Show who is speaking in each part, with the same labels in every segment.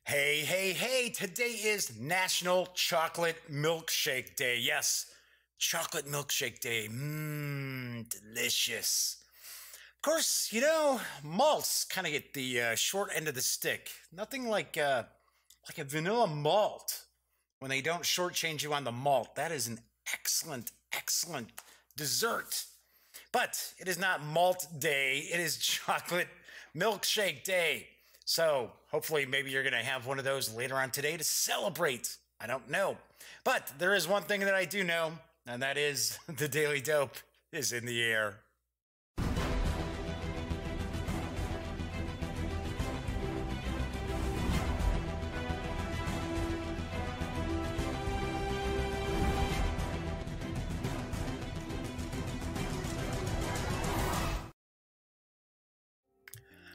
Speaker 1: Hey, hey, hey, today is National Chocolate Milkshake Day. Yes, chocolate milkshake day. Delicious. Of course, malts kind of get the short end of the stick. Nothing like a vanilla malt when they don't shortchange you on the malt. That is an excellent, excellent dessert. But it is not malt day, it is chocolate milkshake day. So hopefully maybe you're going to have one of those later on today to celebrate. I don't know. But there is one thing that I do know, and that is the Daily Dope is in the air.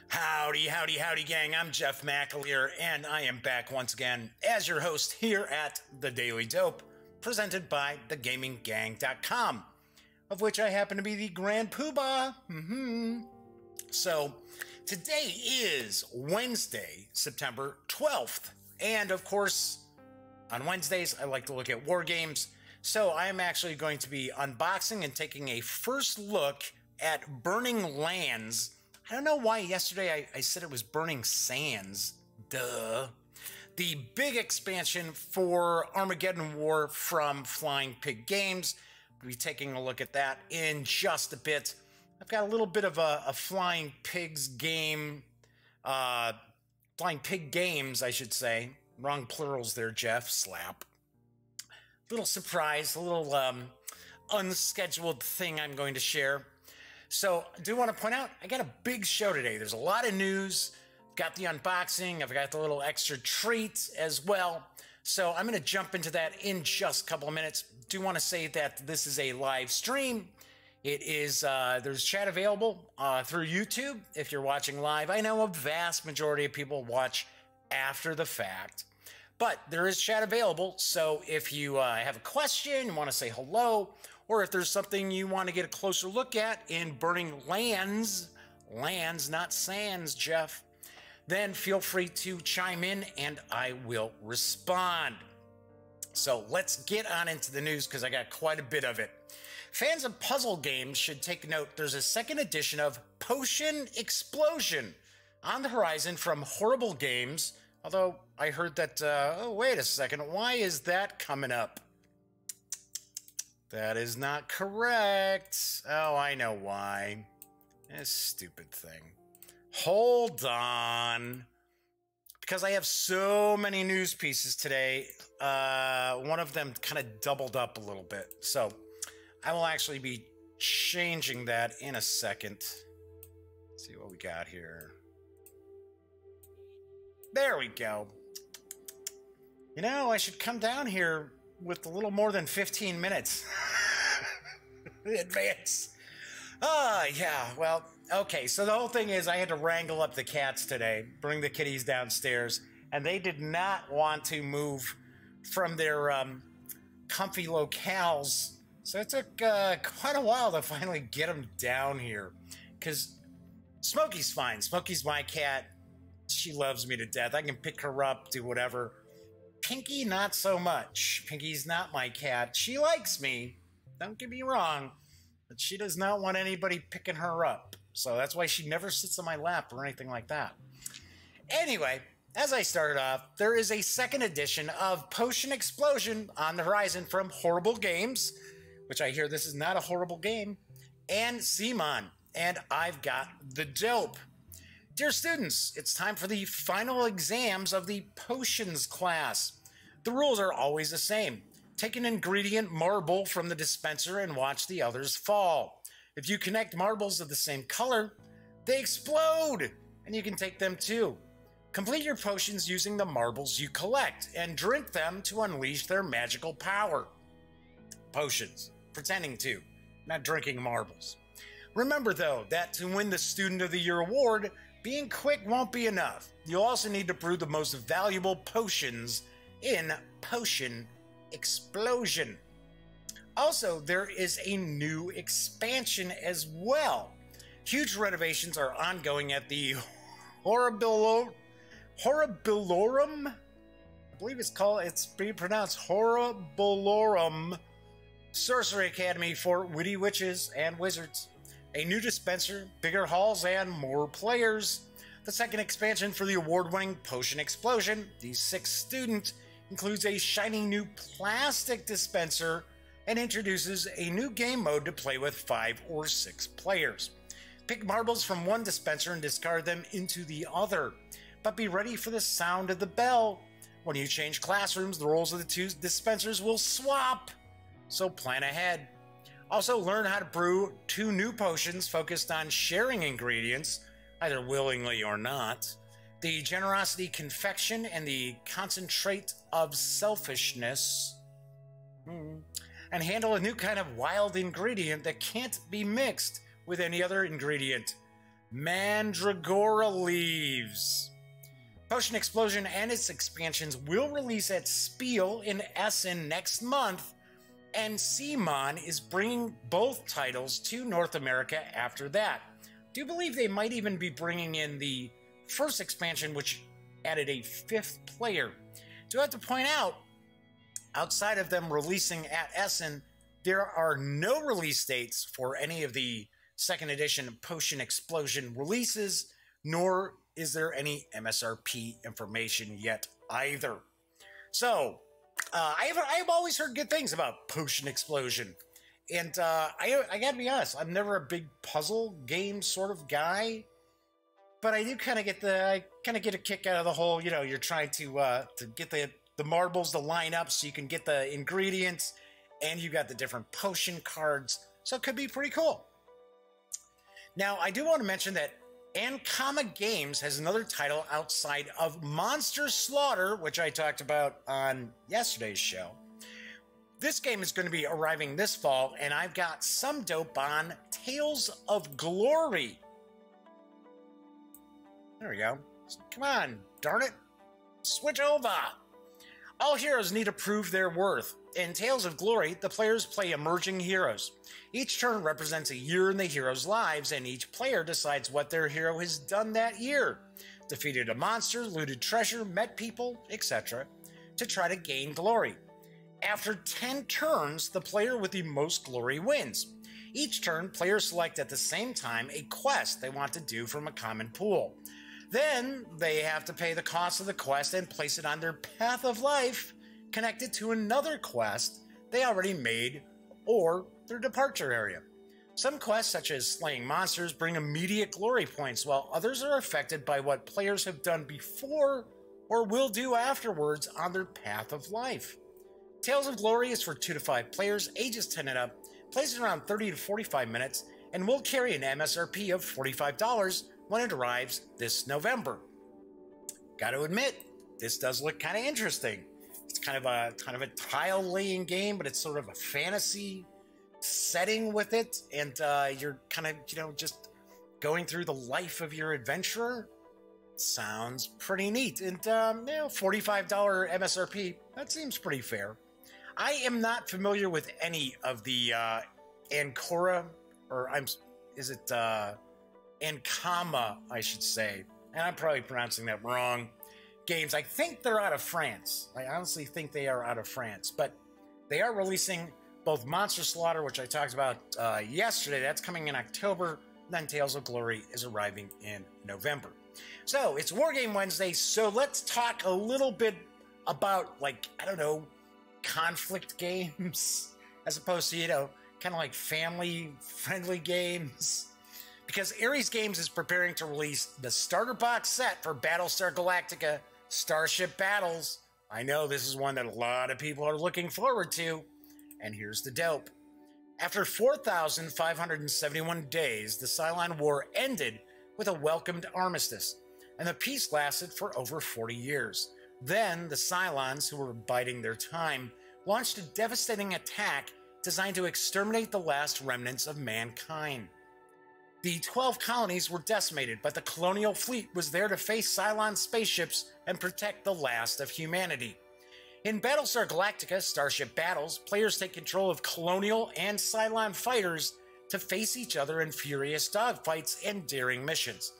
Speaker 1: Howdy, howdy, howdy, gang. I'm Jeff McAleer, and I am back once again as your host here at The Daily Dope, presented by thegaminggang.com, of which I happen to be the Grand Poobah. So, today is Wednesday, September 12th, and of course, on Wednesdays, I like to look at war games, so I am actually going to be unboxing and taking a first look at Burning Lands. I don't know why yesterday I said it was Burning Sands. Duh. The big expansion for Armageddon War from Flying Pig Games. We'll be taking a look at that in just a bit. I've got a little bit of a Flying Pigs game. Flying Pig Games, I should say. Wrong plurals there, Jeff. Slap. Little surprise, a little unscheduled thing I'm going to share. So I do want to point out, I got a big show today. There's a lot of news. I've got the unboxing. I've got the little extra treat as well. So I'm going to jump into that in just a couple of minutes. Do want to say that this is a live stream. It is, there's chat available through YouTube if you're watching live. I know a vast majority of people watch after the fact, but there is chat available. So if you have a question, you want to say hello, or if there's something you want to get a closer look at in Burning Lands, not sands, Jeff, then feel free to chime in and I will respond. So let's get on into the news because I got quite a bit of it. Fans of puzzle games should take note. There's a second edition of Potion Explosion on the horizon from Horrible Games. Although I heard that, oh, wait a second, why is that coming up? That is not correct. Oh, I know why. This stupid thing. Hold on. Because I have so many news pieces today, one of them kind of doubled up a little bit. So I will actually be changing that in a second. Let's see what we got here. There we go. You know, I should come down here with a little more than 15 minutes in advance. Yeah, well, okay, so the whole thing is I had to wrangle up the cats today, bring the kitties downstairs, and they did not want to move from their comfy locales, so it took quite a while to finally get them down here, because Smokey's fine. Smokey's my cat. She loves me to death. I can pick her up, do whatever. Pinky, not so much. Pinky's not my cat. She likes me, don't get me wrong, but she does not want anybody picking her up. So that's why she never sits on my lap or anything like that. Anyway, as I started off, there is a second edition of Potion Explosion on the horizon from Horrible Games, which I hear this is not a horrible game, and CMON, and I've got the dope. Dear students, it's time for the final exams of the Potions class. The rules are always the same. Take an ingredient marble from the dispenser and watch the others fall. If you connect marbles of the same color, they explode, and you can take them too. Complete your potions using the marbles you collect, and drink them to unleash their magical power. Potions. Pretending to, not drinking marbles. Remember, though, that to win the Student of the Year award, being quick won't be enough. You'll also need to brew the most valuable potions in Potion Explosion. Also, there is a new expansion as well. Huge renovations are ongoing at the Horribilorum. I believe it's being pronounced Horribilorum Sorcery Academy for witty witches and wizards. A new dispenser, bigger halls, and more players. The second expansion for the award-winning Potion Explosion, the sixth student, includes a shiny new plastic dispenser and introduces a new game mode to play with 5 or 6 players. Pick marbles from one dispenser and discard them into the other, but be ready for the sound of the bell. When you change classrooms, the roles of the 2 dispensers will swap, so plan ahead. Also, learn how to brew 2 new potions focused on sharing ingredients, either willingly or not. The Generosity Confection and the Concentrate of Selfishness. And handle a new kind of wild ingredient that can't be mixed with any other ingredient. Mandragora leaves. Potion Explosion and its expansions will release at Spiel in Essen next month, and CMON is bringing both titles to North America after that. Do believe they might even be bringing in the first expansion, which added a 5th player. Do have to point out, outside of them releasing at Essen, there are no release dates for any of the second edition Potion Explosion releases, nor is there any MSRP information yet either. So, I have always heard good things about Potion Explosion. And I gotta be honest, I'm never a big puzzle game sort of guy, but I do kind of get a kick out of the whole, you're trying to get the marbles to line up so you can get the ingredients, and you got the different potion cards, so it could be pretty cool. Now, I do want to mention that Ankama Games has another title outside of Monster Slaughter, which I talked about on yesterday's show. This game is going to be arriving this fall, and I've got some dope on Tales of Glory. There we go. Come on, darn it. Switch over. All heroes need to prove their worth. In Tales of Glory, the players play emerging heroes. Each turn represents a year in the hero's lives, and each player decides what their hero has done that year. Defeated a monster, looted treasure, met people, etc. to try to gain glory. After 10 turns, the player with the most glory wins. Each turn, players select at the same time a quest they want to do from a common pool. Then, they have to pay the cost of the quest and place it on their path of life, connected to another quest they already made or their departure area. Some quests, such as slaying monsters, bring immediate glory points, while others are affected by what players have done before or will do afterwards on their path of life. Tales of Glory is for 2 to 5 players, ages 10 and up, plays around 30 to 45 minutes, and will carry an MSRP of $45 when it arrives this November. Gotta admit, this does look kind of interesting. It's kind of a tile laying game, but it's sort of a fantasy setting with it, and you're kind of just going through the life of your adventurer. Sounds pretty neat, and $45 MSRP, that seems pretty fair. I am not familiar with any of the Ankama, Ankama, I should say, and I'm probably pronouncing that wrong, games. I think they're out of France. I honestly think they are out of France, but they are releasing both Monster Slaughter, which I talked about yesterday, that's coming in October, then Tales of Glory is arriving in November. So, it's Wargame Wednesday, so let's talk a little bit about, conflict games, as opposed to, kind of like family-friendly games. Because Ares Games is preparing to release the starter box set for Battlestar Galactica Starship Battles. I know this is one that a lot of people are looking forward to, and here's the dope. After 4,571 days, the Cylon War ended with a welcomed armistice, and the peace lasted for over 40 years. Then, the Cylons, who were biding their time, launched a devastating attack designed to exterminate the last remnants of mankind. The 12 colonies were decimated, but the colonial fleet was there to face Cylon spaceships and protect the last of humanity. In Battlestar Galactica Starship Battles, players take control of colonial and Cylon fighters to face each other in furious dogfights and daring missions.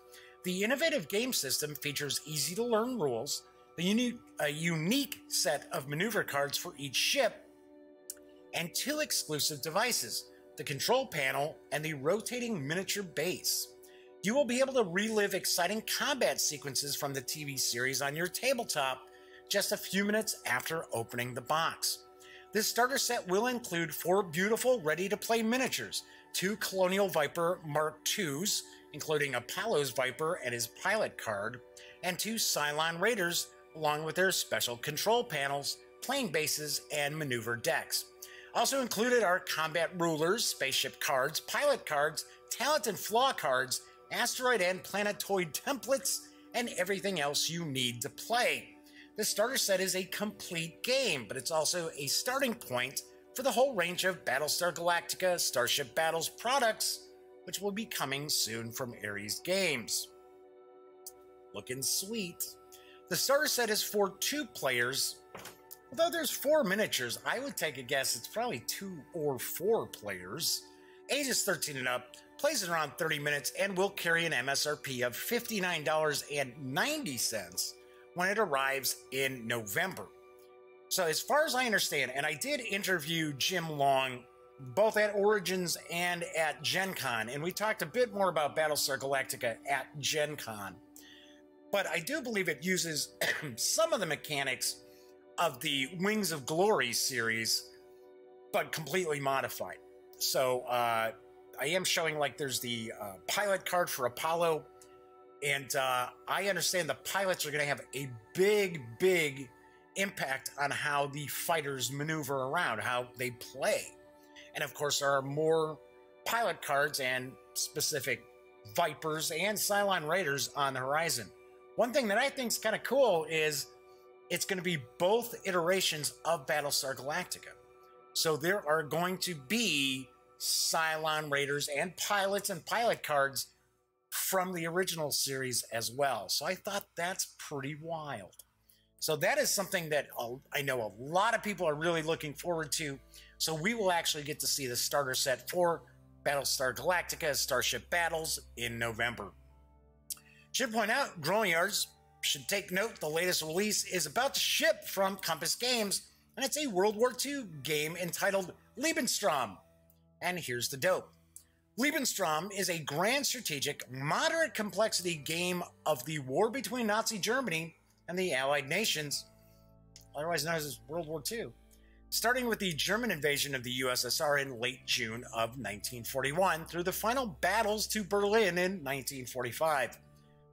Speaker 1: The innovative game system features easy-to-learn rules, a unique set of maneuver cards for each ship, and 2 exclusive devices, the control panel and the rotating miniature base. You will be able to relive exciting combat sequences from the TV series on your tabletop just a few minutes after opening the box. This starter set will include 4 beautiful, ready-to-play miniatures, 2 Colonial Viper Mark IIs, including Apollo's Viper and his pilot card, and 2 Cylon Raiders, along with their special control panels, playing bases, and maneuver decks. Also included are combat rulers, spaceship cards, pilot cards, talent and flaw cards, asteroid and planetoid templates, and everything else you need to play. The starter set is a complete game, but it's also a starting point for the whole range of Battlestar Galactica Starship Battles products, which will be coming soon from Ares Games. Looking sweet. The starter set is for 2 players. Although there's 4 miniatures, I would take a guess it's probably 2 or 4 players. Ages 13 and up, plays in around 30 minutes, and will carry an MSRP of $59.90 when it arrives in November. So as far as I understand, and I did interview Jim Long both at Origins and at Gen Con, and we talked a bit more about Battlestar Galactica at Gen Con, but I do believe it uses some of the mechanics of the Wings of Glory series, but completely modified. So I am showing, like, there's the pilot card for Apollo, and I understand the pilots are going to have a big impact on how the fighters maneuver around, how they play. And of course, there are more pilot cards and specific Vipers and Cylon Raiders on the horizon. One thing that I think is kind of cool is it's going to be both iterations of Battlestar Galactica. So there are going to be Cylon Raiders and pilot cards from the original series as well. So I thought that's pretty wild. So that is something that I know a lot of people are really looking forward to. So we will actually get to see the starter set for Battlestar Galactica Starship Battles in November. Should point out, Growing Yards should take note, the latest release is about to ship from Compass Games, and it's a World War II game entitled Lebensraum. And here's the dope. Lebensraum is a grand strategic, moderate complexity game of the war between Nazi Germany and the Allied nations, otherwise known as World War II, starting with the German invasion of the USSR in late June of 1941 through the final battles to Berlin in 1945.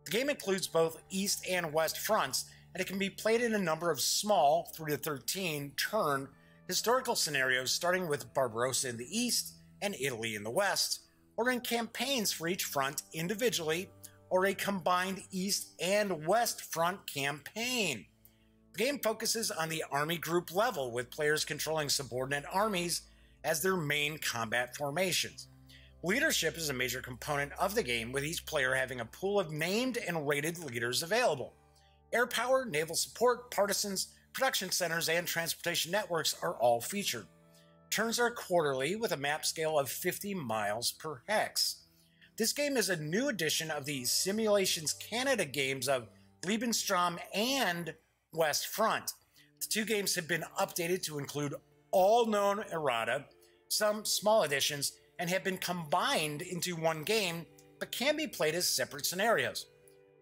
Speaker 1: The game includes both East and West fronts, and it can be played in a number of small, 3 to 13 turn historical scenarios, starting with Barbarossa in the East and Italy in the West, or in campaigns for each front individually, or a combined East and West front campaign. The game focuses on the army group level, with players controlling subordinate armies as their main combat formations. Leadership is a major component of the game, with each player having a pool of named and rated leaders available. Air power, naval support, partisans, production centers, and transportation networks are all featured. Turns are quarterly, with a map scale of 50 miles per hex. This game is a new edition of the Simulations Canada games of Lebensraum and West Front. The 2 games have been updated to include all known errata, some small additions, and have been combined into one game, but can be played as separate scenarios.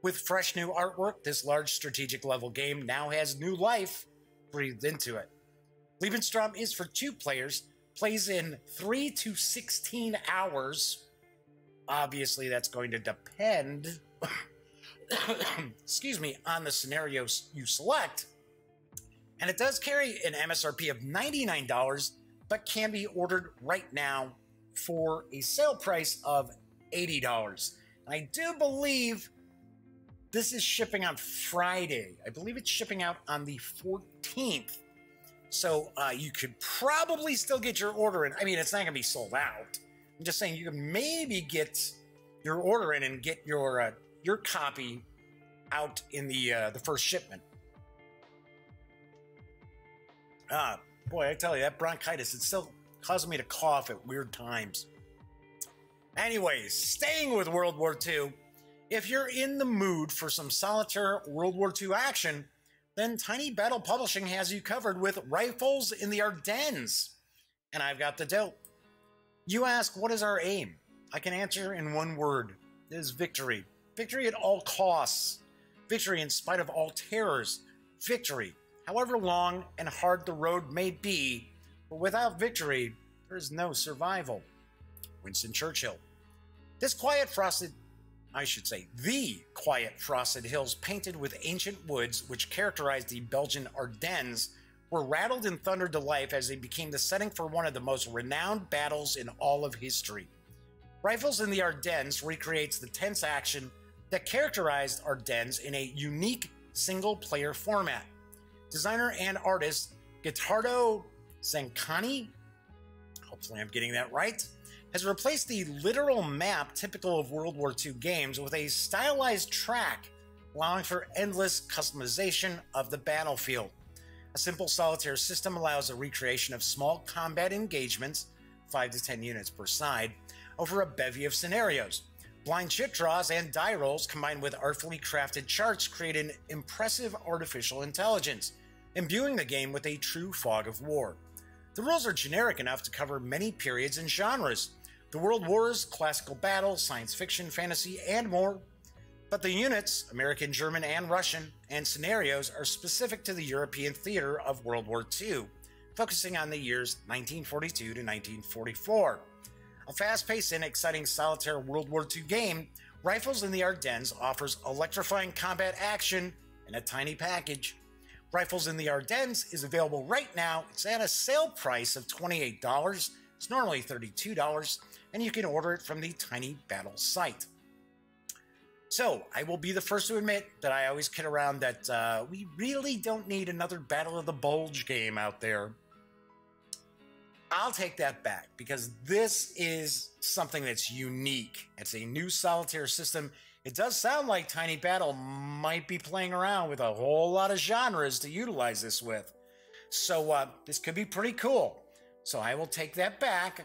Speaker 1: With fresh new artwork, this large strategic level game now has new life breathed into it. Lebensraum is for 2 players, plays in 3 to 16 hours. Obviously, that's going to depend excuse me, on the scenarios you select. And it does carry an MSRP of $99, but can be ordered right now for a sale price of $80. And I do believe this is shipping on Friday. I believe it's shipping out on the 14th. So you could probably still get your order in. I mean, it's not going to be sold out. I'm just saying you can maybe get your order in and get your copy out in the first shipment. Boy, I tell you, that bronchitis, it's still causing me to cough at weird times. Anyways, staying with World War II, If you're in the mood for some solitaire World War II action, then Tiny Battle Publishing has you covered with Rifles in the Ardennes. And I've got the dope. You ask, what is our aim? I can answer in one word. It is victory. Victory at all costs. Victory in spite of all terrors. Victory, however long and hard the road may be, but without victory, there is no survival. Winston Churchill. The quiet frosted hills painted with ancient woods which characterized the Belgian Ardennes were rattled and thundered to life as they became the setting for one of the most renowned battles in all of history. Rifles in the Ardennes recreates the tense action that characterized Ardennes in a unique single-player format. Designer and artist Gottardo Zancani, hopefully I'm getting that right, has replaced the literal map typical of World War II games with a stylized track, allowing for endless customization of the battlefield. A simple solitaire system allows a recreation of small combat engagements, 5 to 10 units per side, over a bevy of scenarios. Blind chit draws and die rolls combined with artfully crafted charts create an impressive artificial intelligence, imbuing the game with a true fog of war. The rules are generic enough to cover many periods and genres, the world wars, classical battle, science fiction, fantasy, and more. But the units, American, German, and Russian, and scenarios are specific to the European theater of World War II, focusing on the years 1942 to 1944. A fast-paced and exciting solitaire World War II game, Rifles in the Ardennes offers electrifying combat action in a tiny package. Rifles in the Ardennes is available right now. It's at a sale price of $28. It's normally $32, and you can order it from the Tiny Battle site. So, I will be the first to admit that I always kid around that we really don't need another Battle of the Bulge game out there. I'll take that back, because this is something that's unique. It's a new solitaire system. It does sound like Tiny Battle might be playing around with a whole lot of genres to utilize this with. So this could be pretty cool. So I will take that back.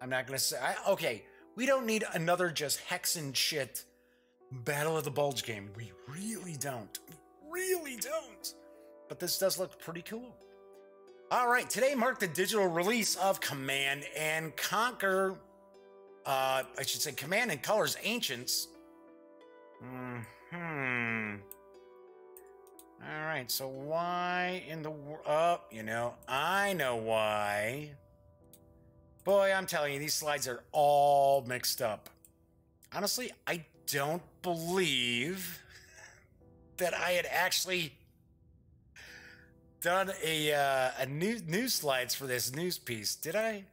Speaker 1: I'm not going to say, okay, we don't need another just hex and shit Battle of the Bulge game. We really don't. We really don't. But this does look pretty cool. All right, today marked the digital release of Command and Conquer, Command and Colors Ancients. All right, so why in the world? Oh, I know why. Boy, I'm telling you, these slides are all mixed up. Honestly, I don't believe that I had actually done a news slides for this news piece. Did I?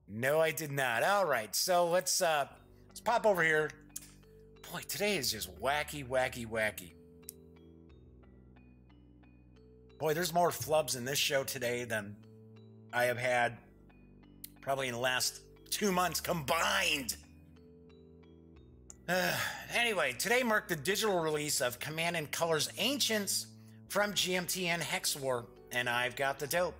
Speaker 1: No, I did not. All right, so let's pop over here. Boy, today is just wacky, wacky, wacky. Boy, there's more flubs in this show today than I have had probably in the last 2 months combined. Anyway, today marked the digital release of Command and Colors Ancients from GMT and Hexwar, and I've got the dope.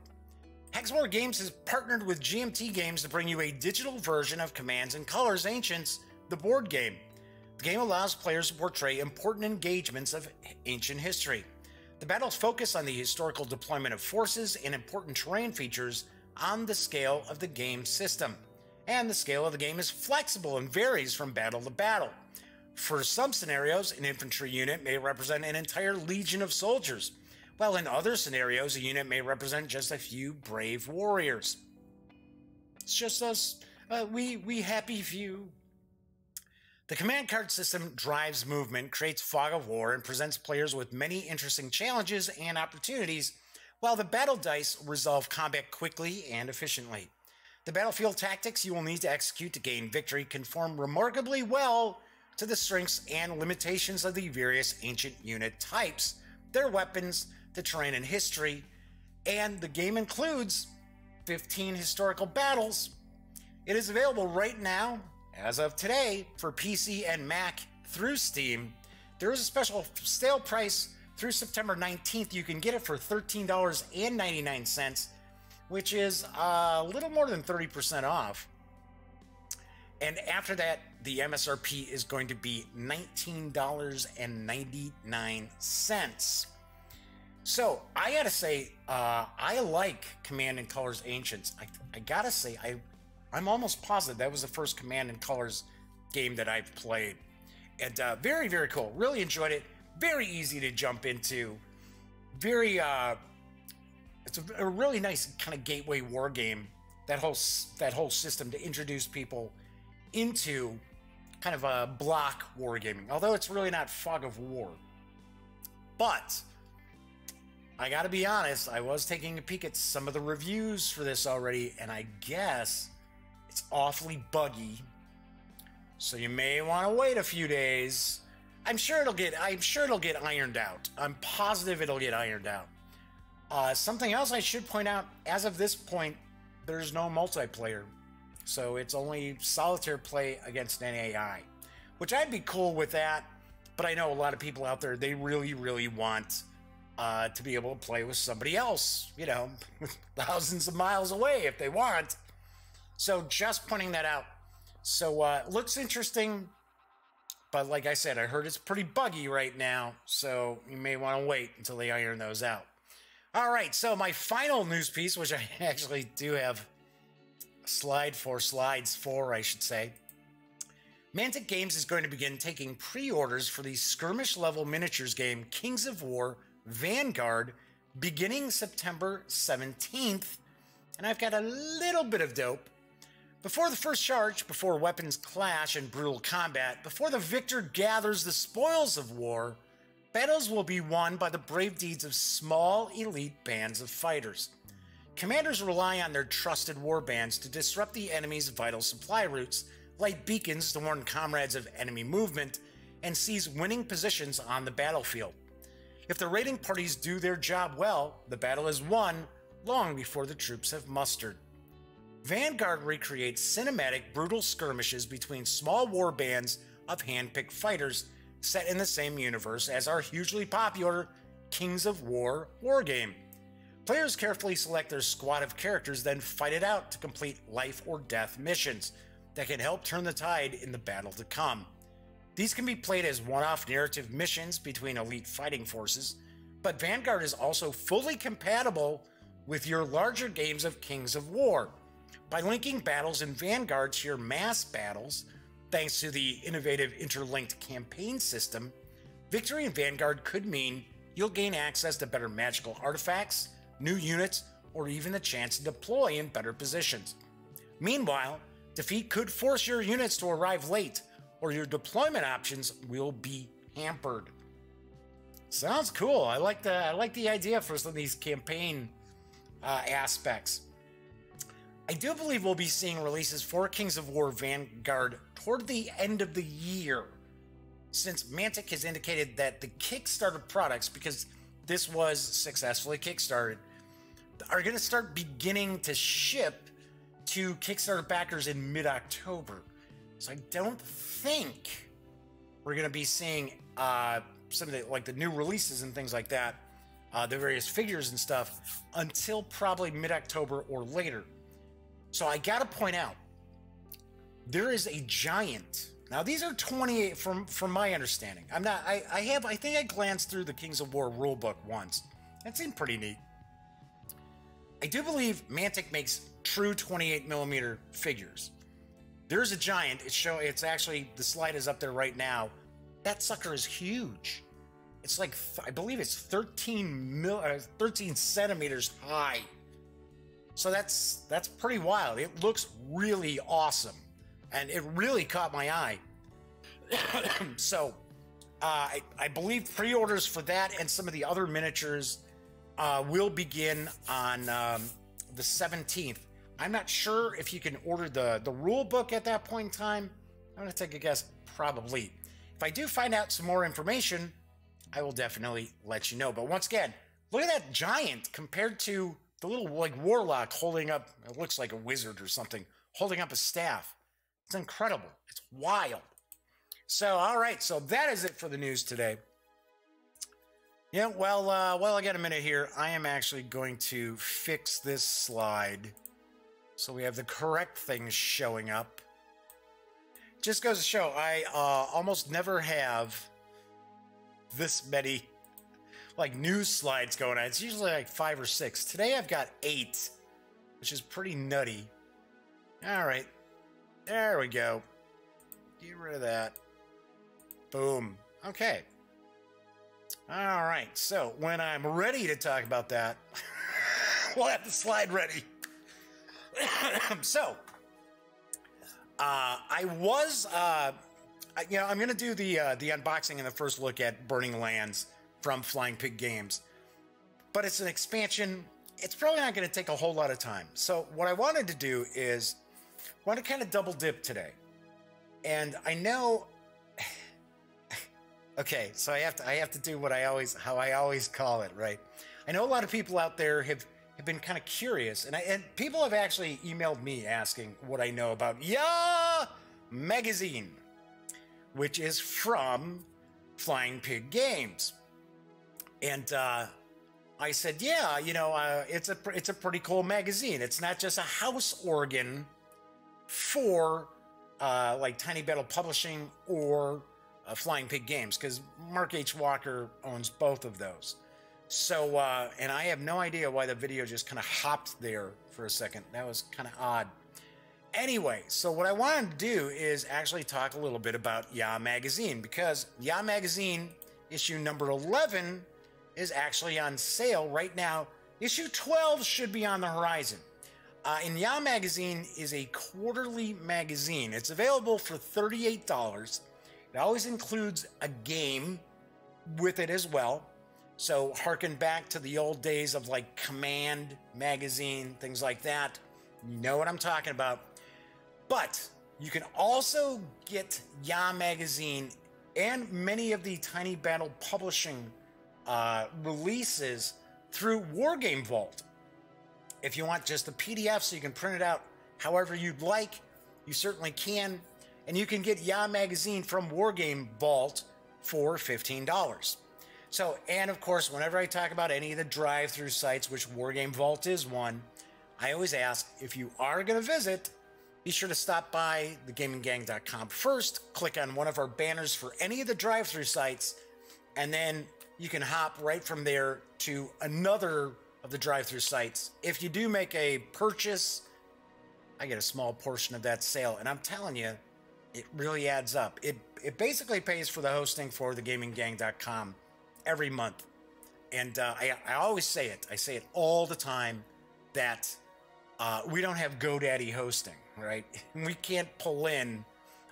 Speaker 1: Hexwar Games has partnered with GMT Games to bring you a digital version of Commands and Colors Ancients, the board game. The game allows players to portray important engagements of ancient history. The battles focus on the historical deployment of forces and important terrain features on the scale of the game system. And the scale of the game is flexible and varies from battle to battle. For some scenarios, an infantry unit may represent an entire legion of soldiers, while in other scenarios, a unit may represent just a few brave warriors. It's just us, we happy few. The command card system drives movement, creates fog of war, and presents players with many interesting challenges and opportunities, while the battle dice resolve combat quickly and efficiently. The battlefield tactics you will need to execute to gain victory conform remarkably well to the strengths and limitations of the various ancient unit types, their weapons, the terrain and history, and the game includes 15 historical battles. It is available right now, as of today, for PC and Mac through Steam. There is a special sale price through September 19th. You can get it for $13.99, which is a little more than 30% off. And after that, the MSRP is going to be $19.99. So I gotta say, I like Command and Colors Ancients. I gotta say, I'm almost positive that was the first Command and Colors game that I've played. And very, very cool. Really enjoyed it. Very easy to jump into. Very, it's a really nice kind of gateway war game. That whole system to introduce people into kind of a block wargaming. Although it's really not Fog of War. But I gotta be honest, I was taking a peek at some of the reviews for this already, and I guess it's awfully buggy. So you may want to wait a few days. I'm sure it'll get ironed out. I'm positive it'll get ironed out. Something else I should point out, as of this point, there's no multiplayer. So it's only solitaire play against an AI, which I'd be cool with that. But I know a lot of people out there, they really, really want to be able to play with somebody else, you know, thousands of miles away if they want. So just pointing that out. So looks interesting, but like I said, I heard it's pretty buggy right now, so you may want to wait until they iron those out. All right, so my final news piece, which I actually do have slides for, I should say. Mantic Games is going to begin taking pre-orders for the skirmish-level miniatures game Kings of War Vanguard beginning September 17th, and I've got a little bit of dope. Before the first charge, before weapons clash and brutal combat, before the victor gathers the spoils of war, battles will be won by the brave deeds of small, elite bands of fighters. Commanders rely on their trusted war bands to disrupt the enemy's vital supply routes, light beacons to warn comrades of enemy movement, and seize winning positions on the battlefield. If the raiding parties do their job well, the battle is won long before the troops have mustered. Vanguard recreates cinematic, brutal skirmishes between small war bands of hand-picked fighters set in the same universe as our hugely popular Kings of War wargame. Players carefully select their squad of characters, then fight it out to complete life or death missions that can help turn the tide in the battle to come. These can be played as one-off narrative missions between elite fighting forces, but Vanguard is also fully compatible with your larger games of Kings of War. By linking battles in Vanguard to your mass battles, thanks to the innovative interlinked campaign system, victory in Vanguard could mean you'll gain access to better magical artifacts, new units, or even the chance to deploy in better positions. Meanwhile, defeat could force your units to arrive late, or your deployment options will be hampered. Sounds cool. I like the idea for some of these campaign aspects. I do believe we'll be seeing releases for Kings of War Vanguard toward the end of the year, since Mantic has indicated that the Kickstarter products, because this was successfully Kickstarted, are going to start beginning to ship to Kickstarter backers in mid-October. So I don't think we're going to be seeing some of the new releases and things like that, the various figures and stuff, until probably mid-October or later. So I got to point out, there is a giant. Now these are 28 from my understanding. I think I glanced through the Kings of War rulebook once. That seemed pretty neat. I do believe Mantic makes true 28mm figures. There's a giant. It's actually, the slide is up there right now. That sucker is huge. It's like, I believe it's 13 centimeters high. So that's pretty wild. It looks really awesome, and it really caught my eye. So I believe pre-orders for that and some of the other miniatures will begin on the 17th. I'm not sure if you can order the rule book at that point in time. I'm going to take a guess, probably. If I do find out some more information, I will definitely let you know. But once again, look at that giant compared to the little warlock holding up, it looks like a wizard or something, holding up a staff. It's incredible. It's wild. So, all right. So that is it for the news today. Yeah, well, while I got a minute here, I am actually going to fix this slide so we have the correct things showing up. just goes to show I almost never have this many like news slides going on. It's usually like 5 or 6. Today I've got 8, which is pretty nutty. All right, there we go. Get rid of that. Boom. Okay. All right, so when I'm ready to talk about that, we'll have the slide ready. So, I'm going to do the unboxing and the first look at Burning Lands from Flying Pig Games, but it's an expansion. It's probably not going to take a whole lot of time. So what I wanted to do is I want to kind of double dip today, and I know. Okay, so I have to do how I always call it, right? I know a lot of people out there have been kind of curious, and people have actually emailed me asking what I know about Yaah magazine, which is from Flying Pig Games. And I said, yeah, it's a pretty cool magazine. It's not just a house organ for like Tiny Battle Publishing or Flying Pig Games, because Mark H. Walker owns both of those. So, and I have no idea why the video just kind of hopped there for a second. That was kind of odd. Anyway, so what I wanted to do is actually talk a little bit about Yaah magazine, because Yaah magazine issue number 11 is actually on sale right now. Issue 12 should be on the horizon. And Yaah magazine is a quarterly magazine. It's available for $38. It always includes a game with it as well. So harken back to the old days of like Command magazine, things like that. You know what I'm talking about. But you can also get Yaah magazine and many of the Tiny Battle Publishing releases through Wargame Vault. If you want just the PDF so you can print it out however you'd like, you certainly can. And you can get Yaah magazine from Wargame Vault for $15. So, and of course, whenever I talk about any of the drive-through sites, which Wargame Vault is one, I always ask, if you are going to visit, be sure to stop by thegaminggang.com first, click on one of our banners for any of the drive-through sites, and then you can hop right from there to another of the drive-through sites. If you do make a purchase, I get a small portion of that sale, and I'm telling you, it really adds up. It basically pays for the hosting for thegaminggang.com every month. And I always say it. I say it all the time that we don't have GoDaddy hosting, right? We can't pull in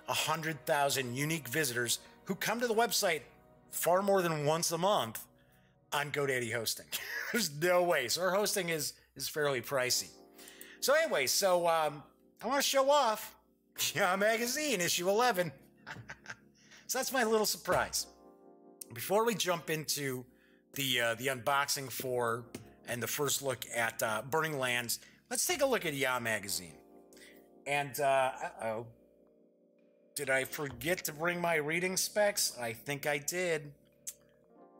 Speaker 1: 100,000 unique visitors who come to the website far more than once a month on GoDaddy hosting. There's no way. So our hosting is fairly pricey. So anyway, so I want to show off Yaah magazine issue 11. So that's my little surprise. Before we jump into the unboxing for and the first look at Burning Lands, let's take a look at Yaah magazine. And uh-oh, did I forget to bring my reading specs? I think I did.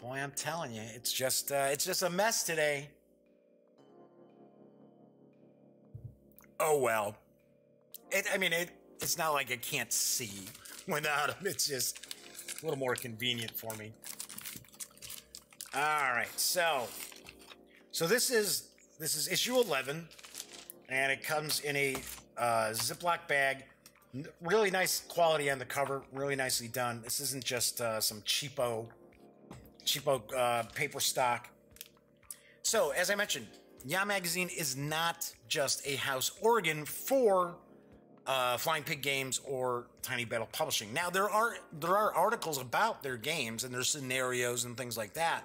Speaker 1: Boy, I'm telling you, it's just a mess today. Oh well. It's not like I can't see without them. It's just a little more convenient for me. All right, so this is issue 11, and it comes in a Ziploc bag. Really nice quality on the cover, really nicely done. This isn't just some cheapo paper stock. So, as I mentioned, Yaah magazine is not just a house organ for Flying Pig Games or Tiny Battle Publishing. Now, there are articles about their games and their scenarios and things like that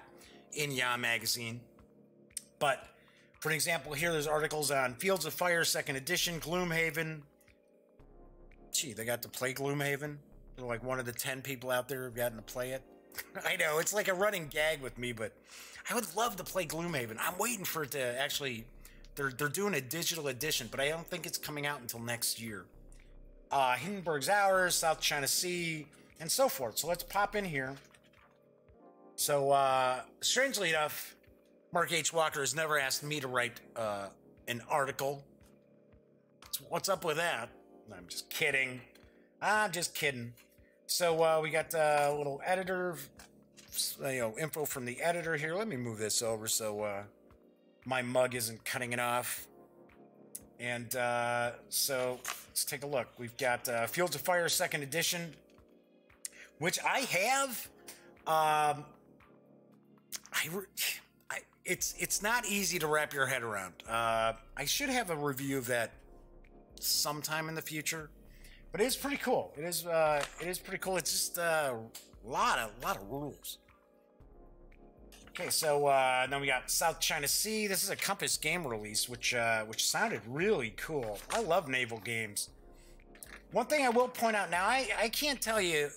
Speaker 1: in Yaah magazine. But, for example, here there's articles on Fields of Fire 2nd Edition, Gloomhaven. Gee, they got to play Gloomhaven. They're like one of the 10 people out there who've gotten to play it. I know, it's like a running gag with me, but I would love to play Gloomhaven. I'm waiting for it to actually... They're doing a digital edition, but I don't think it's coming out until next year. Hindenburg's Hours, South China Sea, and so forth. So let's pop in here. So, strangely enough, Mark H. Walker has never asked me to write an article. What's up with that? I'm just kidding. I'm just kidding. So we got a little editor, info from the editor here. Let me move this over so my mug isn't cutting it off. And so let's take a look. We've got Fields of Fire 2nd Edition, which I have. It's not easy to wrap your head around. I should have a review of that sometime in the future, but it is pretty cool. It is pretty cool. It's just a lot of rules. Okay, so then we got South China Sea. This is a Compass game release, which sounded really cool. I love naval games. One thing I will point out now, I can't tell you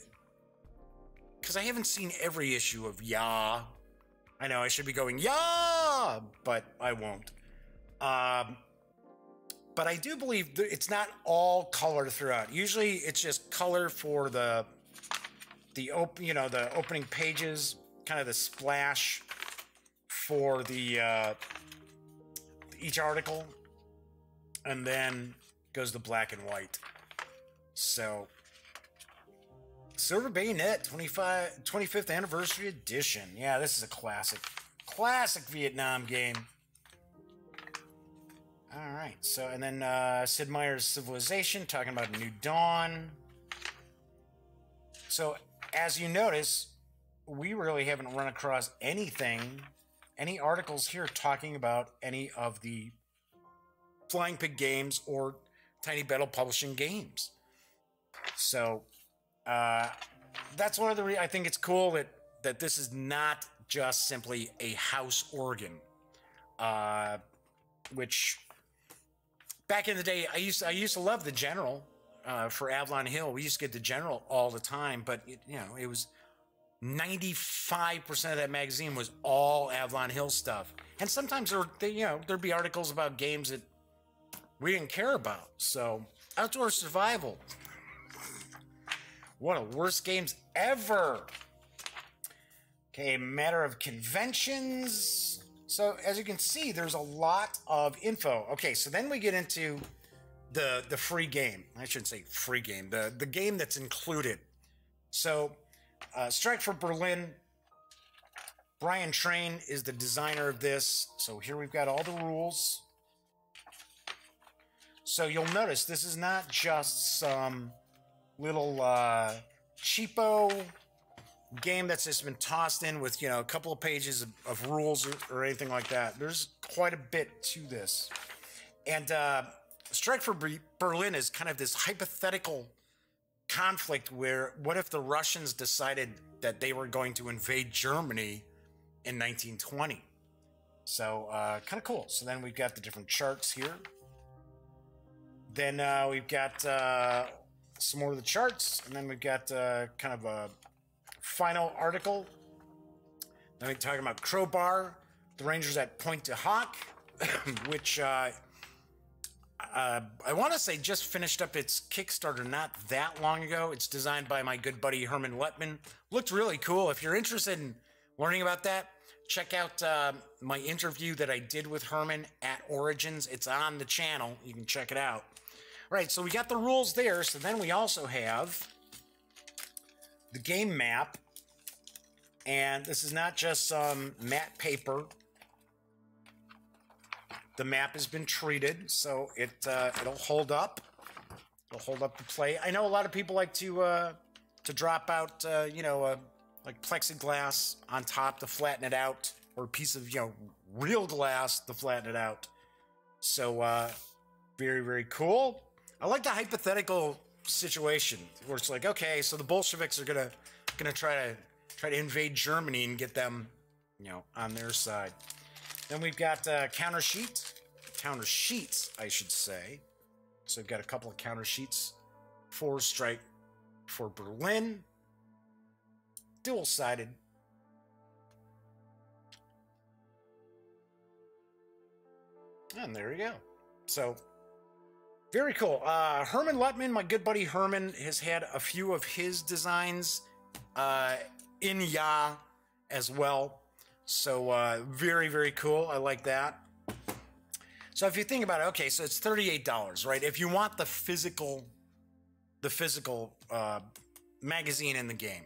Speaker 1: because I haven't seen every issue of Yaah. I know I should be going Yaah, but I won't. But I do believe it's not all color throughout. Usually, it's just color for the opening pages, kind of the splash for the each article, and then goes to black and white. So, Silver Bayonet 25th Anniversary Edition. Yeah, this is a classic Vietnam game. All right, so, and then Sid Meier's Civilization, talking about a new dawn. So, as you notice, we really haven't run across any articles here talking about any of the Flying Pig Games or Tiny Battle Publishing games. So, that's one of the I think it's cool that this is not just simply a house organ, which back in the day I used to love the General for Avalon Hill. We used to get the General all the time, but it was 95% of that magazine was all Avalon Hill stuff, and sometimes there'd be articles about games that we didn't care about. So Outdoor Survival. One of the worst games ever. Okay, Matter of Conventions. So as you can see, there's a lot of info. Okay, so then we get into the free game. I shouldn't say free game. The game that's included. So Strike for Berlin. Brian Train is the designer of this. So here we've got all the rules. So you'll notice this is not just some little cheapo game that's just been tossed in with a couple of pages of rules or anything like that. There's quite a bit to this. And Strike for Berlin is kind of this hypothetical conflict where what if the Russians decided that they were going to invade Germany in 1920? So kind of cool. So then we've got the different charts here. Then we've got some more of the charts, and then we've got kind of a final article. Then we're talking about Crowbar, the Rangers that point to Hawk, which I want to say just finished up its Kickstarter not that long ago. It's designed by my good buddy Herman Lettman. Looked really cool. If you're interested in learning about that, check out my interview that I did with Herman at Origins. It's on the channel. You can check it out. Right, so we got the rules there. So then we also have the game map. And this is not just some matte paper. The map has been treated, so it'll hold up. It'll hold up to play. I know a lot of people like to drop out, like plexiglass on top to flatten it out, or a piece of, real glass to flatten it out. So, very, very cool. I like the hypothetical situation where it's like, okay, so the Bolsheviks are gonna try to invade Germany and get them, on their side. Then we've got counter sheets, I should say. So we've got a couple of counter sheets for Strike for Berlin, dual-sided. And there you go. So very cool. Herman Lettman, my good buddy Herman, has had a few of his designs in Yaah as well. So very, very cool. I like that. So if you think about it, okay, so it's $38, right? If you want the physical the physical magazine in the game.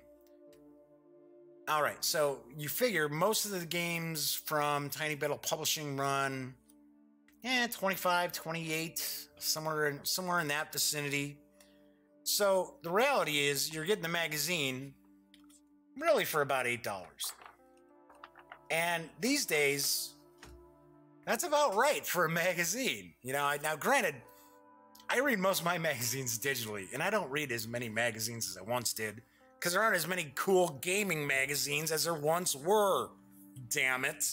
Speaker 1: All right, so you figure most of the games from Tiny Battle Publishing run 25, 28, somewhere in that vicinity. So the reality is you're getting the magazine really for about $8. And these days, that's about right for a magazine. You know, now granted, I read most of my magazines digitally, and I don't read as many magazines as I once did, because there aren't as many cool gaming magazines as there once were. Damn it.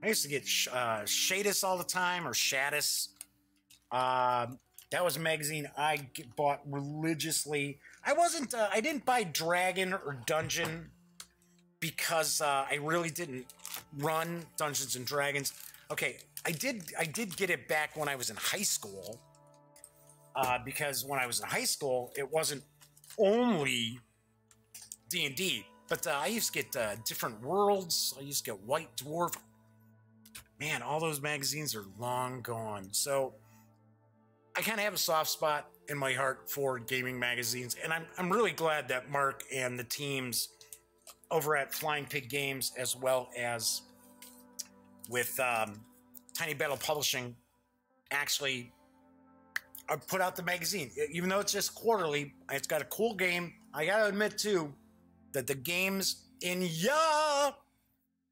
Speaker 1: I used to get Shadis all the time, or Shadis. That was a magazine I bought religiously. I didn't buy Dragon or Dungeon because I really didn't run Dungeons and Dragons. Okay, I did get it back when I was in high school. Because when I was in high school, it wasn't only D&D, but I used to get Different Worlds. I used to get White Dwarf. Man, all those magazines are long gone. So I kind of have a soft spot in my heart for gaming magazines, and I'm really glad that Mark and the teams over at Flying Pig Games, as well as with Tiny Battle Publishing, actually put out the magazine. Even though it's just quarterly, it's got a cool game. I gotta admit too that the games in Yaah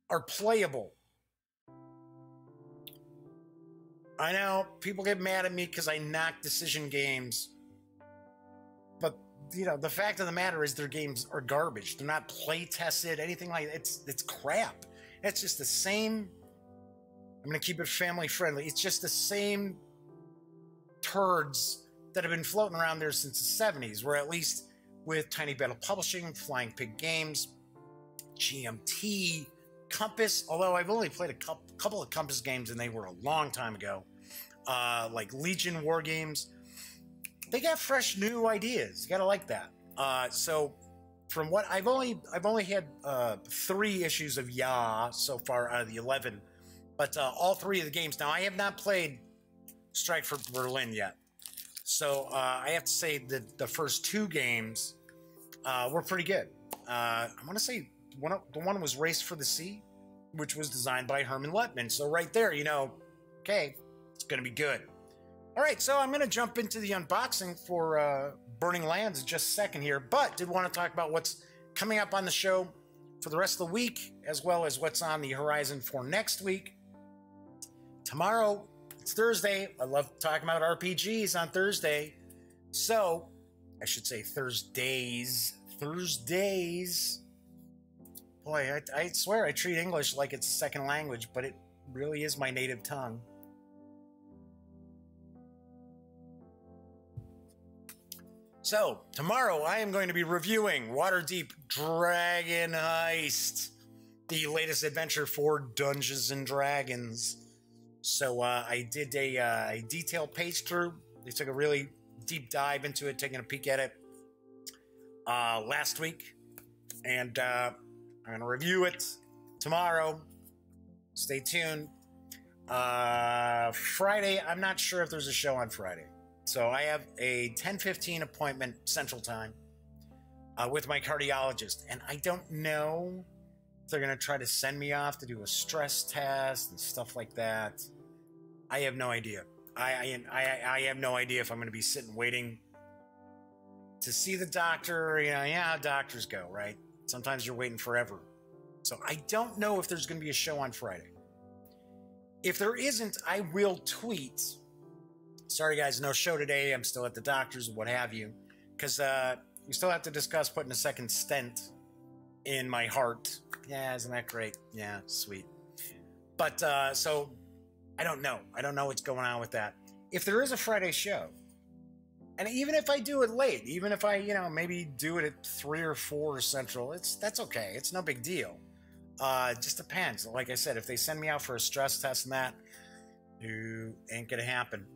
Speaker 1: are playable. I know people get mad at me because I knock Decision Games, but you know the fact of the matter is their games are garbage. They're not play tested, anything like that. It's crap. It's just the same. I'm gonna keep it family friendly. It's just the same turds that have been floating around there since the 70s, where at least with Tiny Battle Publishing, Flying Pig Games, GMT, Compass, although I've only played a couple of Compass games and they were a long time ago, like Legion Wargames, they got fresh new ideas. You gotta like that. So from what I've only had 3 issues of Yaah so far out of the 11, but all 3 of the games. Now I have not played Strike for Berlin yet, so I have to say that the first 2 games were pretty good. I want to say the one was Race for the Sea, which was designed by Herman Lettman. So right there, you know, okay, it's going to be good. All right, so I'm going to jump into the unboxing for Burning Lands in just a second here, but did want to talk about what's coming up on the show for the rest of the week, as well as what's on the horizon for next week. Tomorrow, it's Thursday. I love talking about RPGs on Thursday. So, I should say Thursdays. Boy, I swear I treat English like it's a second language, but it really is my native tongue. So, tomorrow I am going to be reviewing Waterdeep Dragon Heist, the latest adventure for Dungeons and Dragons. So I did a detailed page through. They took a really deep dive into it, taking a peek at it last week. And I'm going to review it tomorrow. Stay tuned. Friday, I'm not sure if there's a show on Friday. So I have a 10:15 appointment Central Time with my cardiologist. And I don't know if they're going to try to send me off to do a stress test and stuff like that. I have no idea. I have no idea if I'm going to be sitting waiting to see the doctor. You know, yeah, doctors go, right? Sometimes you're waiting forever. So I don't know if there's going to be a show on Friday. If there isn't, I will tweet. Sorry, guys, no show today. I'm still at the doctor's, what have you. Because we still have to discuss putting a second stent in my heart. Yeah, isn't that great? Yeah, sweet. But so I don't know. I don't know what's going on with that. If there is a Friday show, and even if I do it late, even if I, you know, maybe do it at 3 or 4 Central, that's okay. It's no big deal. It just depends. Like I said, if they send me out for a stress test and that, ain't gonna happen.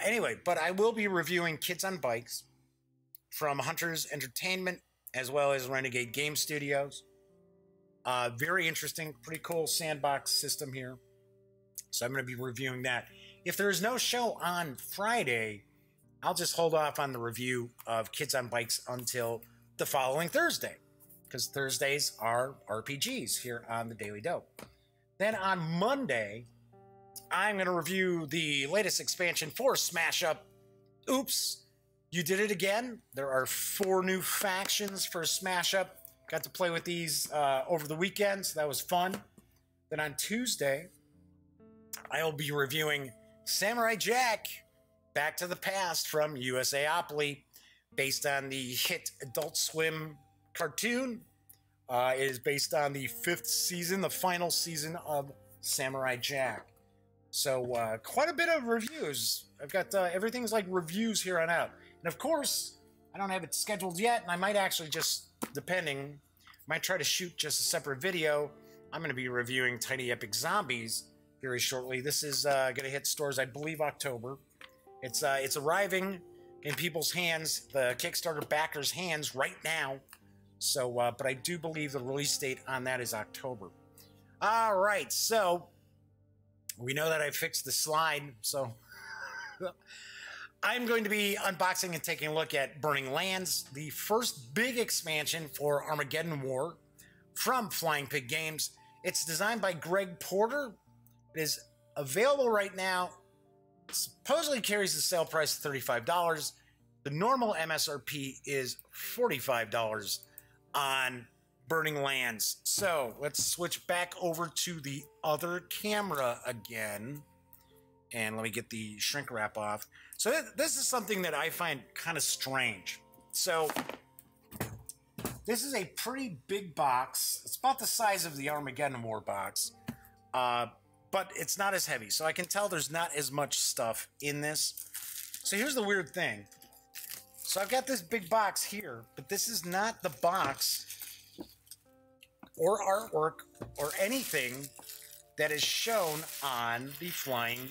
Speaker 1: Anyway, but I will be reviewing Kids on Bikes from Hunters Entertainment, as well as Renegade Game Studios. Very interesting, pretty cool sandbox system here. So I'm going to be reviewing that. If there is no show on Friday, I'll just hold off on the review of Kids on Bikes until the following Thursday, because Thursdays are RPGs here on the Daily Dope. Then on Monday, I'm going to review the latest expansion for Smash Up. Oops, you did it again. There are 4 new factions for Smash Up. Got to play with these over the weekend, so that was fun. Then on Tuesday, I'll be reviewing Samurai Jack, Back to the Past from USAopoly, based on the hit Adult Swim cartoon. It is based on the 5th season, the final season of Samurai Jack. So quite a bit of reviews. I've got everything's like reviews here on out. And of course, I don't have it scheduled yet, and I might actually just, depending, might try to shoot just a separate video. I'm going to be reviewing Tiny Epic Zombies very shortly. This is going to hit stores, I believe, October. It's arriving in people's hands, the Kickstarter backers' hands right now. So, but I do believe the release date on that is October. All right, so we know that I fixed the slide, so I'm going to be unboxing and taking a look at Burning Lands, the first big expansion for Armageddon War from Flying Pig Games. It's designed by Greg Porter. It is available right now. It supposedly carries the sale price of $35. The normal MSRP is $45 on Burning Lands. So let's switch back over to the other camera again. And let me get the shrink wrap off. So this is something that I find kind of strange. So this is a pretty big box. It's about the size of the Armageddon War box, but it's not as heavy. So I can tell there's not as much stuff in this. So here's the weird thing. So I've got this big box here, but this is not the box or artwork or anything that is shown on the Flying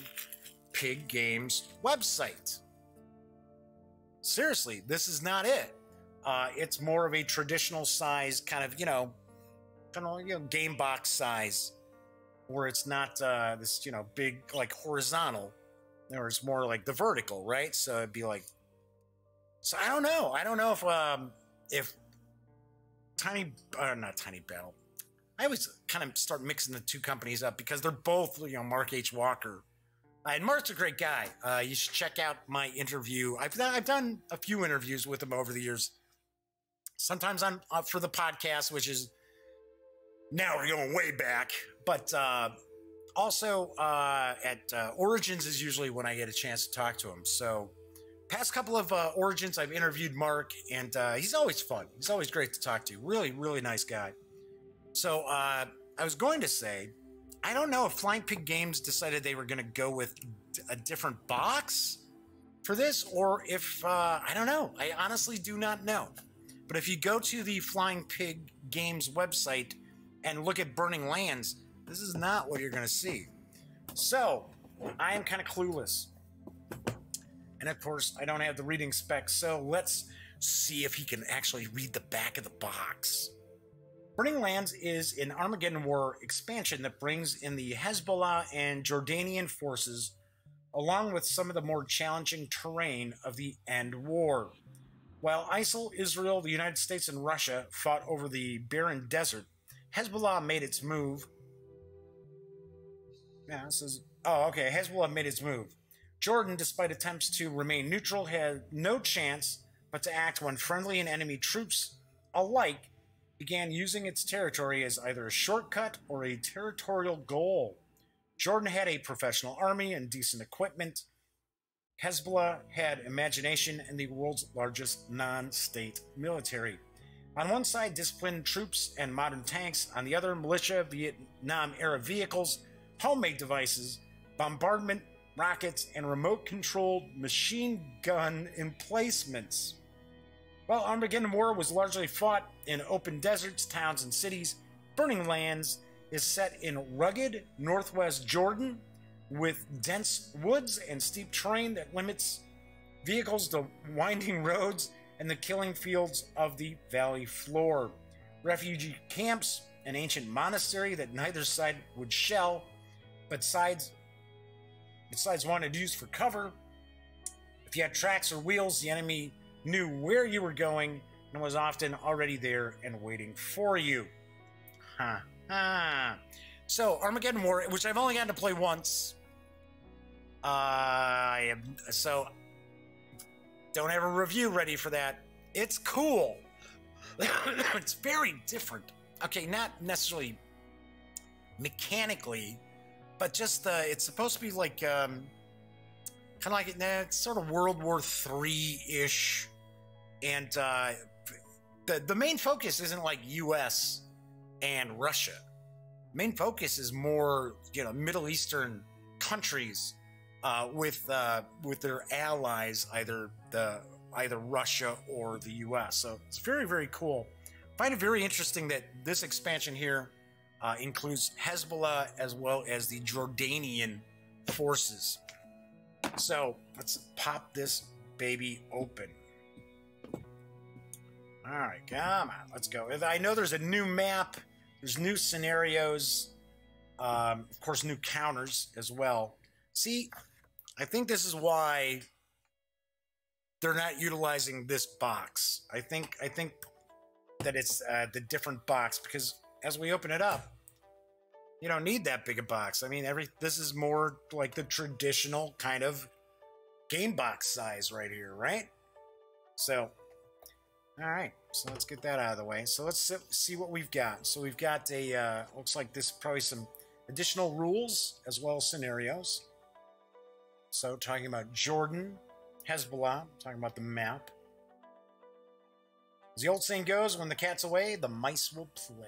Speaker 1: Pig Games website. Seriously, this is not it. It's more of a traditional size, kind of game box size, where it's not this, big, like horizontal, or it's more like the vertical, right? So it'd be like, so I don't know. I don't know if not Tiny Battle. I always kind of start mixing the two companies up because they're both, Mark H. Walker. And Mark's a great guy. You should check out my interview. I've done a few interviews with him over the years. Sometimes I'm up for the podcast, which is now we're going way back. But also at Origins is usually when I get a chance to talk to him. So past couple of Origins, I've interviewed Mark, and he's always fun. He's always great to talk to. Really, really nice guy. So I was going to say, I don't know if Flying Pig Games decided they were going to go with a different box for this, or if, I don't know. I honestly do not know. But if you go to the Flying Pig Games website and look at Burning Lands, this is not what you're going to see. So I am kind of clueless. And of course, I don't have the reading specs, so let's see if he can actually read the back of the box. Burning Lands is an Armageddon War expansion that brings in the Hezbollah and Jordanian forces, along with some of the more challenging terrain of the End War. While ISIL, Israel, the United States, and Russia fought over the barren desert, Hezbollah made its move. Hezbollah made its move. Jordan, despite attempts to remain neutral, had no chance but to act when friendly and enemy troops alike began using its territory as either a shortcut or a territorial goal. Jordan had a professional army and decent equipment. Hezbollah had imagination and the world's largest non-state military. On one side, disciplined troops and modern tanks. On the other, militia, Vietnam-era vehicles, homemade devices, bombardment, rockets, and remote-controlled machine gun emplacements. While Armageddon War was largely fought in open deserts, towns, and cities, Burning Lands is set in rugged northwest Jordan with dense woods and steep terrain that limits vehicles to winding roads and the killing fields of the valley floor. Refugee camps, an ancient monastery that neither side would shell, but sides wanted to use for cover, If you had tracks or wheels, the enemy knew where you were going and was often already there and waiting for you. So, Armageddon War, which I've only gotten to play once. So, don't have a review ready for that. It's cool. It's very different. Okay, not necessarily mechanically, but just it's supposed to be like kind of like it's sort of World War III-ish, and the main focus isn't like U.S. and Russia. Main focus is more, you know, Middle Eastern countries with their allies, either Russia or the U.S. So it's very, very cool. I find it very interesting that this expansion here includes Hezbollah as well as the Jordanian forces. So let's pop this baby open. All right, come on, let's go. I know there's a new map. There's new scenarios, of course, new counters as well. See, I think this is why they're not utilizing this box. I think that it's the different box, because as we open it up, you don't need that big a box. I mean, this is more like the traditional kind of game box size right here, right? So, all right. So let's get that out of the way. So let's see what we've got. So we've got a, looks like this probably some additional rules as well as scenarios. So talking about Jordan, Hezbollah, talking about the map. As the old saying goes, when the cat's away, the mice will play.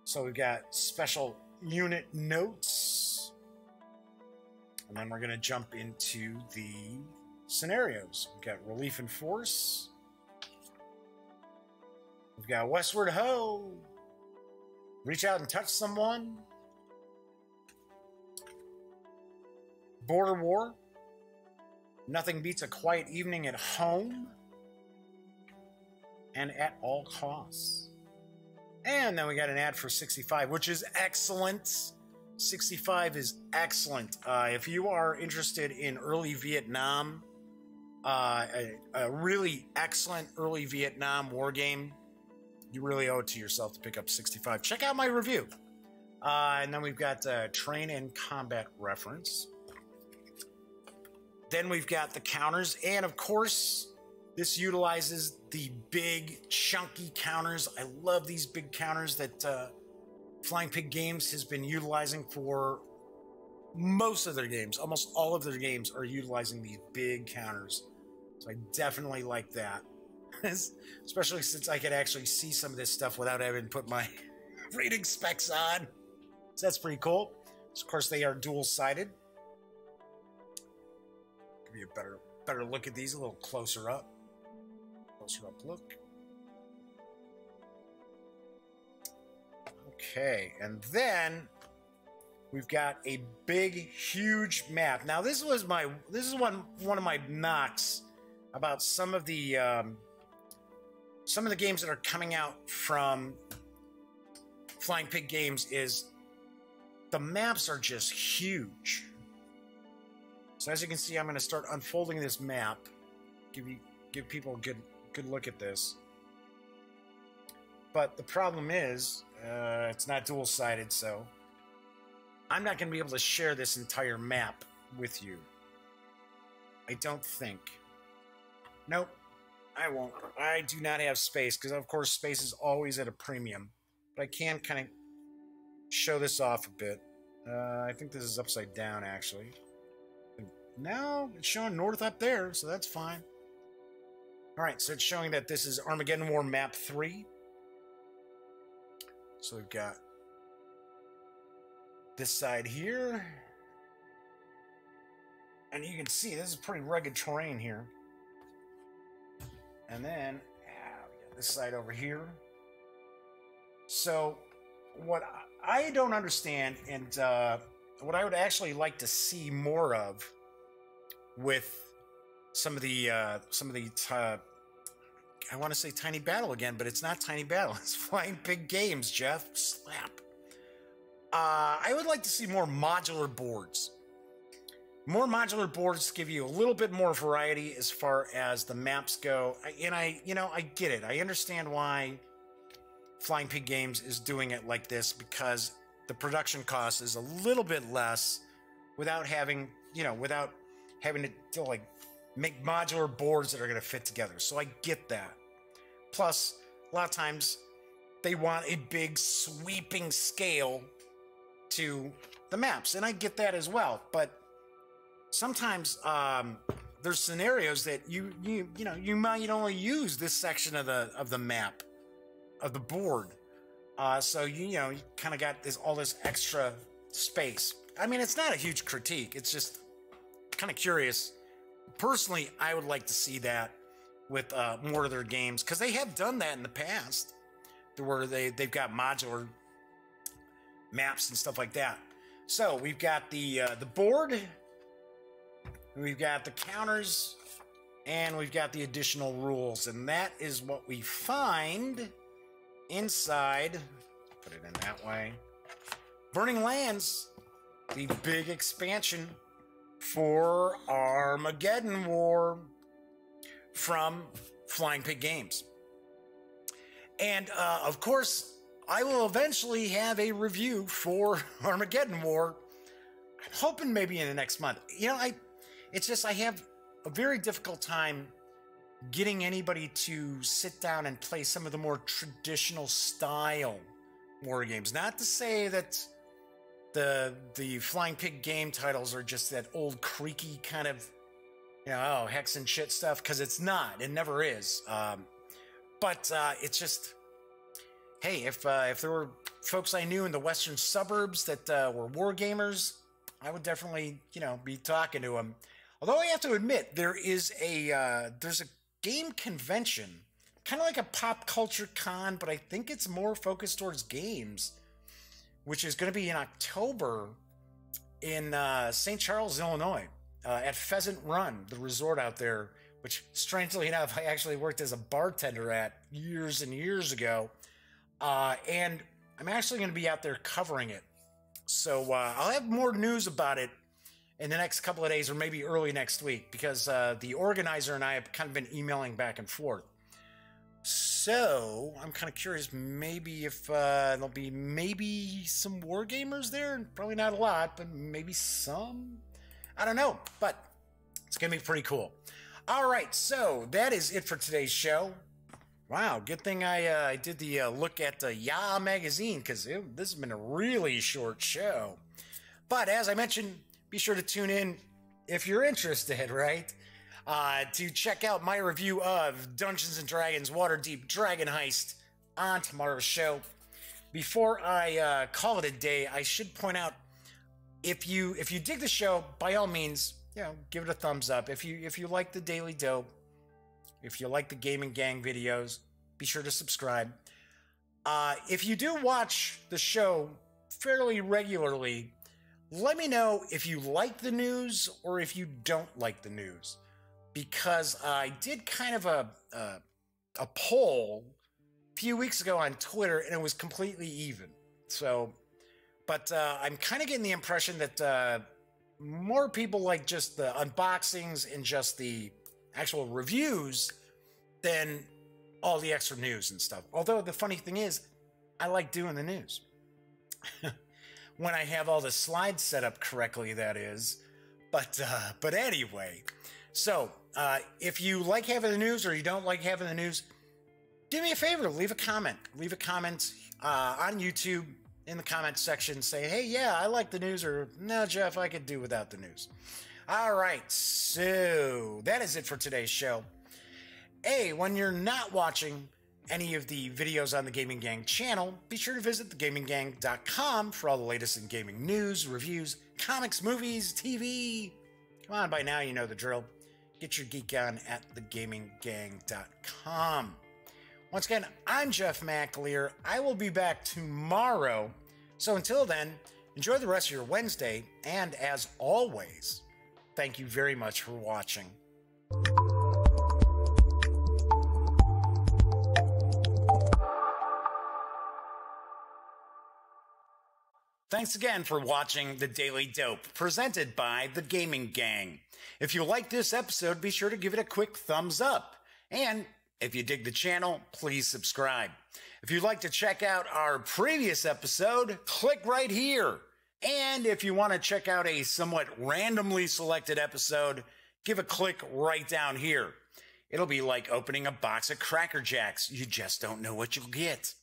Speaker 1: So we've got special unit notes. And then we're going to jump into the scenarios. We've got relief and force. We've got Westward Ho! Reach out and touch someone. Border War. Nothing beats a quiet evening at home. And at all costs. And then we got an ad for 65, which is excellent. 65 is excellent. If you are interested in early Vietnam, a really excellent early Vietnam war game, you really owe it to yourself to pick up 65. Check out my review. And then we've got train and combat reference. Then we've got the counters. And of course, this utilizes the big, chunky counters. I love these big counters that Flying Pig Games has been utilizing for most of their games. Almost all of their games are utilizing these big counters. So I definitely like that. Especially since I could actually see some of this stuff without having to put my reading specs on. So that's pretty cool. So of course, they are dual-sided. Give you a better look at these, a little closer up. Closer up look. Okay, and then we've got a big, huge map. Now, this is one of my knocks about some of the games that are coming out from Flying Pig Games is the maps are just huge. So as you can see, I'm going to start unfolding this map. Give people a good look at this. But the problem is, it's not dual-sided, so I'm not going to be able to share this entire map with you. I don't think. Nope, I won't. I do not have space, because of course space is always at a premium. But I can kind of show this off a bit. I think this is upside down, actually. No, it's showing north up there, so that's fine. Alright, so it's showing that this is Armageddon War Map 3. So we've got this side here. And you can see this is pretty rugged terrain here. And then we got this side over here. So what I don't understand, and what I would actually like to see more of with some of the I want to say Tiny Battle again, but it's not Tiny Battle. It's Flying Pig Games, Jeff. Slap. I would like to see more modular boards. more modular boards give you a little bit more variety as far as the maps go. I get it. I understand why Flying Pig Games is doing it like this, because the production cost is a little bit less without having to like make modular boards that are going to fit together. So I get that. Plus, a lot of times they want a big sweeping scale to the maps, and I get that as well. But sometimes there's scenarios that you might only use this section of the map of the board. So you kind of got all this extra space. I mean, it's not a huge critique. It's just kind of curious. Personally, I would like to see that with more of their games, because they have done that in the past, where they've got modular maps and stuff like that. So we've got the board, we've got the counters, and we've got the additional rules, and that is what we find inside. Put it in that way. Burning Lands, the big expansion for Armageddon War from Flying Pig Games. And of course, I will eventually have a review for Armageddon War. I'm hoping maybe in the next month. It's just I have a very difficult time getting anybody to sit down and play some of the more traditional style war games. Not to say that the Flying Pig game titles are just that old creaky kind of, hex and shit stuff, because it's not. It never is. But it's just, hey, if there were folks I knew in the western suburbs that were war gamers, I would definitely, be talking to them. Although I have to admit, there's a game convention, kind of like a pop culture con, but I think it's more focused towards games, which is going to be in October in St. Charles, Illinois, at Pheasant Run, the resort out there, which, strangely enough, I actually worked as a bartender at years and years ago. And I'm actually going to be out there covering it. So I'll have more news about it in the next couple of days, or maybe early next week, because the organizer and I have kind of been emailing back and forth. So I'm kind of curious, maybe if there'll be maybe some war gamers there. Probably not a lot, but maybe some. I don't know, but it's going to be pretty cool. All right, so that is it for today's show. Wow, good thing I did the look at the Yaah magazine, because this has been a really short show. But as I mentioned, be sure to tune in if you're interested, right? To check out my review of Dungeons & Dragons Waterdeep Dragon Heist on tomorrow's show. Before I call it a day, I should point out, if you dig the show, by all means, give it a thumbs up. If you like the Daily Dope, if you like the Gaming Gang videos, be sure to subscribe. If you do watch the show fairly regularly, let me know if you like the news or if you don't like the news. Because I did kind of a poll a few weeks ago on Twitter, and it was completely even. So, but I'm kind of getting the impression that more people like just the unboxings and just the actual reviews than all the extra news and stuff. Although the funny thing is, I like doing the news. When I have all the slides set up correctly, that is. But anyway, so if you like having the news or you don't like having the news, do me a favor, leave a comment. Leave a comment on YouTube in the comments section saying, hey, yeah, I like the news, or no, Jeff, I could do without the news. All right, so that is it for today's show. Hey, when you're not watching any of the videos on the Gaming Gang channel, be sure to visit thegaminggang.com for all the latest in gaming news, reviews, comics, movies, TV. Come on, by now you know the drill. Get your geek on at thegaminggang.com. Once again, I'm Jeff McAleer. I will be back tomorrow. So until then, enjoy the rest of your Wednesday, and as always, thank you very much for watching. Thanks again for watching The Daily Dope, presented by The Gaming Gang. If you like this episode, be sure to give it a quick thumbs up. And if you dig the channel, please subscribe. If you'd like to check out our previous episode, click right here. And if you want to check out a somewhat randomly selected episode, give a click right down here. It'll be like opening a box of Cracker Jacks. You just don't know what you'll get.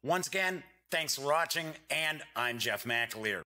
Speaker 1: Once again, thanks for watching, and I'm Jeff McAleer.